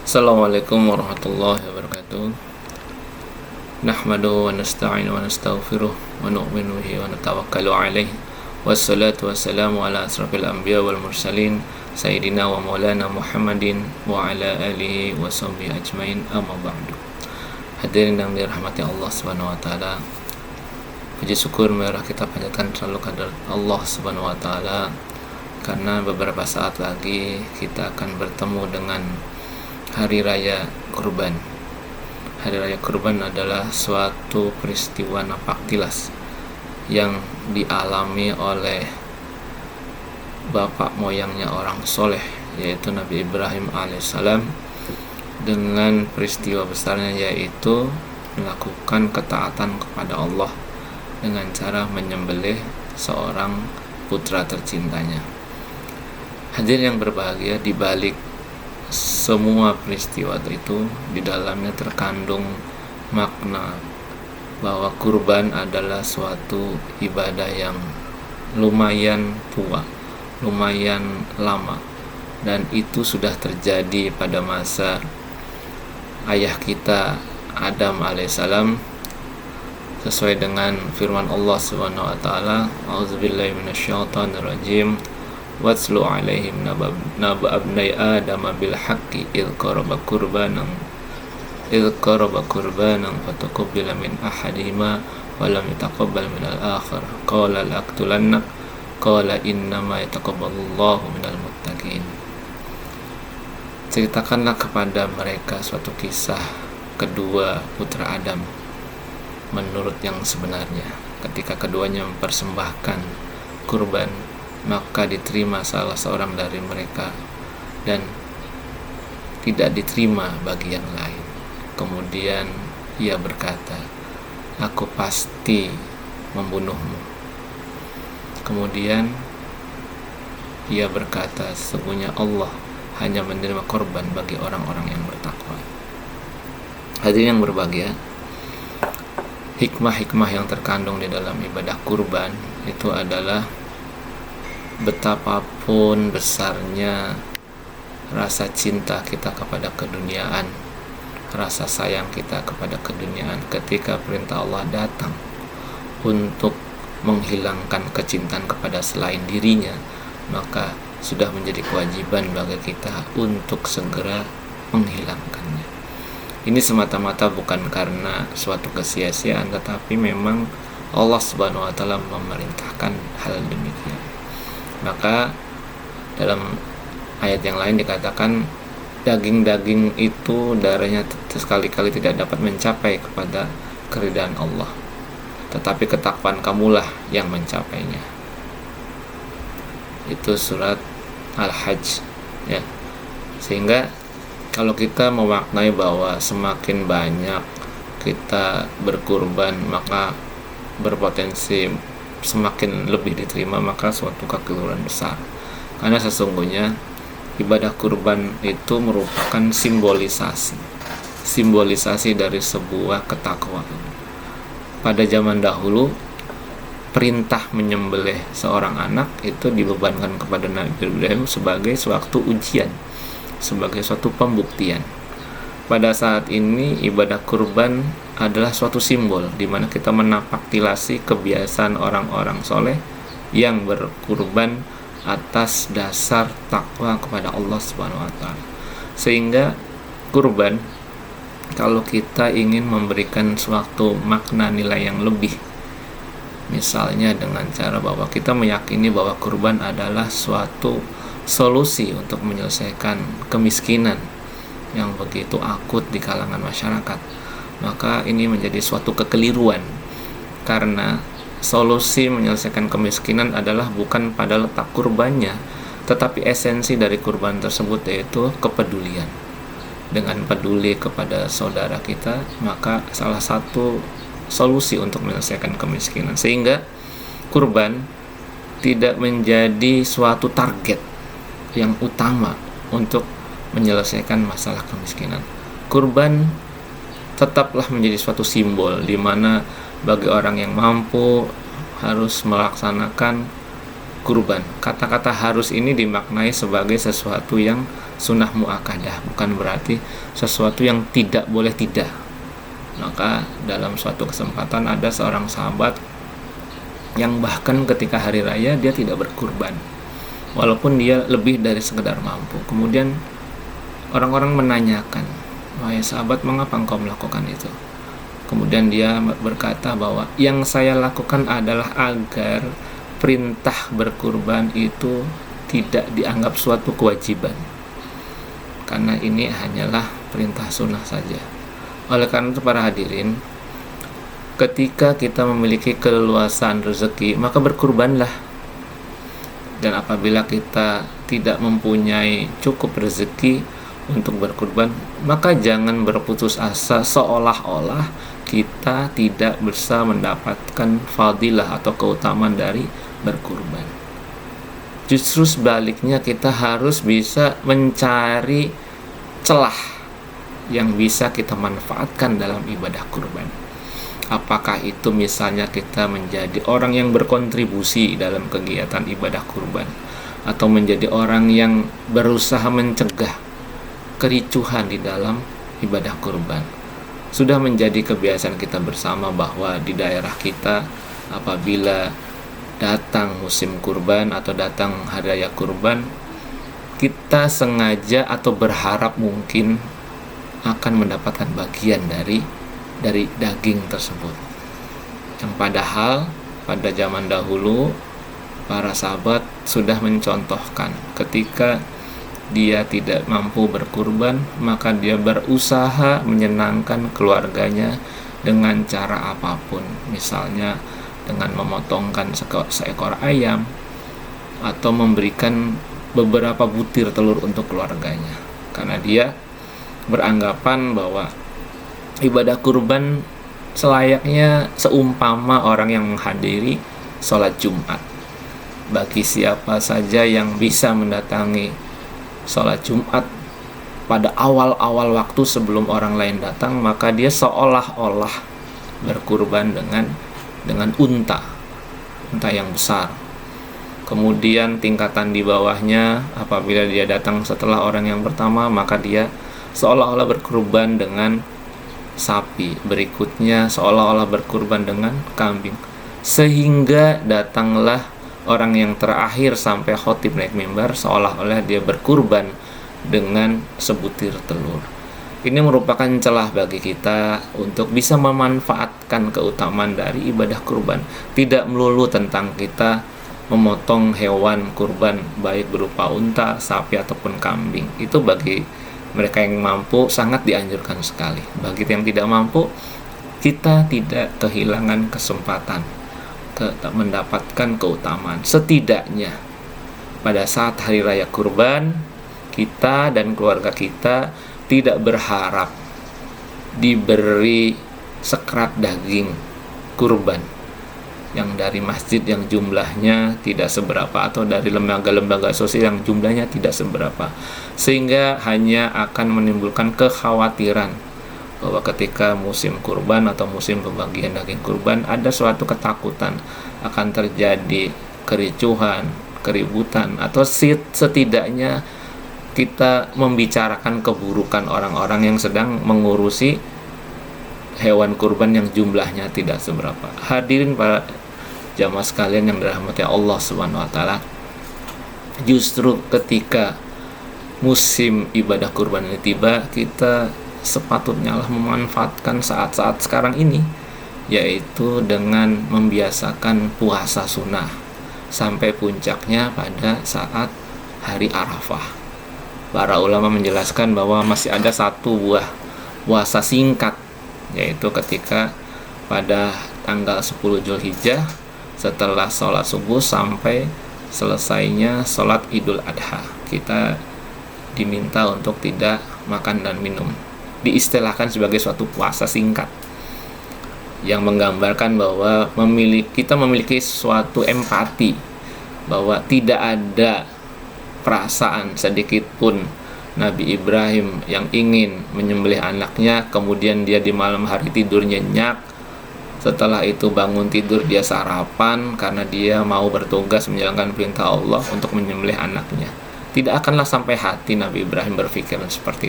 Assalamualaikum warahmatullahi wabarakatuh. Nahmadu wa nasta'inu wa nastaghfiruh wa nu'minu bihi wa natawakkalu alaih. Wassalatu wassalamu ala asrafil anbiya wal mursalin Sayyidina wa maulana Muhammadin wa ala alihi wa sahbihi ajmain, amma ba'du. Hadirin yang dirahmati Allah subhanahu wa ta'ala, puji syukur merah kita panjatkan selalu kepada Allah subhanahu wa ta'ala, karena beberapa saat lagi kita akan bertemu dengan Hari Raya Kurban. Hari Raya Kurban adalah suatu peristiwa napaktilas yang dialami oleh bapak moyangnya orang soleh, yaitu Nabi Ibrahim alaihissalam, dengan peristiwa besarnya yaitu melakukan ketaatan kepada Allah dengan cara menyembelih seorang putra tercintanya. Hadirin yang berbahagia, di balik semua peristiwa itu di dalamnya terkandung makna bahwa kurban adalah suatu ibadah yang lumayan tua, lumayan lama, dan itu sudah terjadi pada masa ayah kita Adam alaihissalam, sesuai dengan firman Allah subhanahu wa ta'ala, a'udzubillahi minasyaitonirrajim, watslu alaihim naba abnai adam bil haqqi idh qaraba qurbanan fataqabbala min ahadihima wa lam yataqabbal min al-akhar qala la'aqtulannak qala innama yataqabbalullahu minal muttaqin. Ceritakanlah kepada mereka suatu kisah kedua putra Adam menurut yang sebenarnya. Ketika keduanya mempersembahkan kurban, maka diterima salah seorang dari mereka dan tidak diterima bagi yang lain. Kemudian ia berkata, aku pasti membunuhmu. Kemudian ia berkata, sesungguhnya Allah hanya menerima korban bagi orang-orang yang bertakwa. Hadirin yang berbahagia, hikmah-hikmah yang terkandung di dalam ibadah kurban itu adalah betapapun besarnya rasa cinta kita kepada keduniaan, rasa sayang kita kepada keduniaan, ketika perintah Allah datang untuk menghilangkan kecintaan kepada selain dirinya, maka sudah menjadi kewajiban bagi kita untuk segera menghilangkannya. Ini semata-mata bukan karena suatu kesia-siaan, tetapi memang Allah subhanahu wa ta'ala memerintahkan hal demikian. Maka dalam ayat yang lain dikatakan, daging-daging itu darahnya sekali-kali tidak dapat mencapai kepada keridhaan Allah, tetapi ketakwaan kamulah yang mencapainya. Itu surat Al-Hajj ya. Sehingga kalau kita memaknai bahwa semakin banyak kita berkurban maka berpotensi semakin lebih diterima, maka suatu kekeliruan besar. Karena sesungguhnya ibadah kurban itu merupakan simbolisasi dari sebuah ketakwaan. Pada zaman dahulu, perintah menyembelih seorang anak itu dibebankan kepada Nabi Ibrahim sebagai suatu ujian, sebagai suatu pembuktian. Pada saat ini ibadah kurban adalah suatu simbol di mana kita menapaktilasi kebiasaan orang-orang soleh yang berkurban atas dasar takwa kepada Allah Subhanahu wa ta'ala. Sehingga kurban, kalau kita ingin memberikan suatu makna nilai yang lebih, misalnya dengan cara bahwa kita meyakini bahwa kurban adalah suatu solusi untuk menyelesaikan kemiskinan yang begitu akut di kalangan masyarakat, maka ini menjadi suatu kekeliruan, karena solusi menyelesaikan kemiskinan adalah bukan pada letak kurbannya, tetapi esensi dari kurban tersebut yaitu kepedulian. Dengan peduli kepada saudara kita, maka salah satu solusi untuk menyelesaikan kemiskinan. Sehingga kurban tidak menjadi suatu target yang utama untuk menyelesaikan masalah kemiskinan. Kurban tetaplah menjadi suatu simbol di mana bagi orang yang mampu harus melaksanakan kurban. Kata-kata harus ini dimaknai sebagai sesuatu yang sunnah muakkadah, bukan berarti sesuatu yang tidak boleh tidak. Maka dalam suatu kesempatan ada seorang sahabat yang bahkan ketika hari raya dia tidak berkurban, walaupun dia lebih dari sekedar mampu. Kemudian orang-orang menanyakan, wahai sahabat, mengapa engkau melakukan itu? Kemudian dia berkata bahwa yang saya lakukan adalah agar perintah berkurban itu tidak dianggap suatu kewajiban, karena ini hanyalah perintah sunnah saja. Oleh karena itu para hadirin, ketika kita memiliki keleluasan rezeki, maka berkurbanlah. Dan apabila kita tidak mempunyai cukup rezeki untuk berkurban, maka jangan berputus asa seolah-olah kita tidak bisa mendapatkan fadilah atau keutamaan dari berkurban. Justru sebaliknya, kita harus bisa mencari celah yang bisa kita manfaatkan dalam ibadah kurban. Apakah itu misalnya kita menjadi orang yang berkontribusi dalam kegiatan ibadah kurban, atau menjadi orang yang berusaha mencegah kericuhan di dalam ibadah kurban. Sudah menjadi kebiasaan kita bersama bahwa di daerah kita apabila datang musim kurban atau datang hari raya kurban, kita sengaja atau berharap mungkin akan mendapatkan bagian dari daging tersebut. Yang padahal pada zaman dahulu para sahabat sudah mencontohkan ketika dia tidak mampu berkurban, maka dia berusaha menyenangkan keluarganya dengan cara apapun, misalnya dengan memotongkan seekor ayam atau memberikan beberapa butir telur untuk keluarganya, karena dia beranggapan bahwa ibadah kurban selayaknya seumpama orang yang menghadiri sholat Jumat. Bagi siapa saja yang bisa mendatangi sholat Jumat pada awal-awal waktu sebelum orang lain datang, maka dia seolah-olah berkurban dengan unta yang besar. Kemudian tingkatan di bawahnya, apabila dia datang setelah orang yang pertama, maka dia seolah-olah berkurban dengan sapi. Berikutnya seolah-olah berkurban dengan kambing, sehingga datanglah orang yang terakhir sampai khotib naik mimbar, seolah-olah dia berkurban dengan sebutir telur. Ini merupakan celah bagi kita untuk bisa memanfaatkan keutamaan dari ibadah kurban. Tidak melulu tentang kita memotong hewan kurban, baik berupa unta, sapi, ataupun kambing. Itu bagi mereka yang mampu sangat dianjurkan sekali. Bagi yang tidak mampu, kita tidak kehilangan kesempatan mendapatkan keutamaan. Setidaknya pada saat hari raya kurban, kita dan keluarga kita tidak berharap diberi sekerat daging kurban yang dari masjid yang jumlahnya tidak seberapa, atau dari lembaga-lembaga sosial yang jumlahnya tidak seberapa, sehingga hanya akan menimbulkan kekhawatiran bahwa ketika musim kurban atau musim pembagian daging kurban ada suatu ketakutan akan terjadi kericuhan, keributan, atau setidaknya kita membicarakan keburukan orang-orang yang sedang mengurusi hewan kurban yang jumlahnya tidak seberapa. Hadirin para jamaah sekalian yang dirahmati Allah Subhanahu wa taala, justru ketika musim ibadah kurban ini tiba, kita sepatutnya lah memanfaatkan saat-saat sekarang ini, yaitu dengan membiasakan puasa sunnah sampai puncaknya pada saat hari Arafah. Para ulama menjelaskan bahwa masih ada satu buah puasa singkat, yaitu ketika pada tanggal 10 Zulhijjah setelah sholat subuh sampai selesainya sholat Idul Adha, kita diminta untuk tidak makan dan minum. Diistilahkan sebagai suatu puasa singkat yang menggambarkan bahwa kita memiliki suatu empati, bahwa tidak ada perasaan sedikit pun Nabi Ibrahim yang ingin menyembelih anaknya, kemudian dia di malam hari tidur nyenyak Setelah itu bangun tidur, dia sarapan karena dia mau bertugas menjalankan perintah Allah untuk menyembelih anaknya. Tidak akanlah sampai hati Nabi Ibrahim berpikir seperti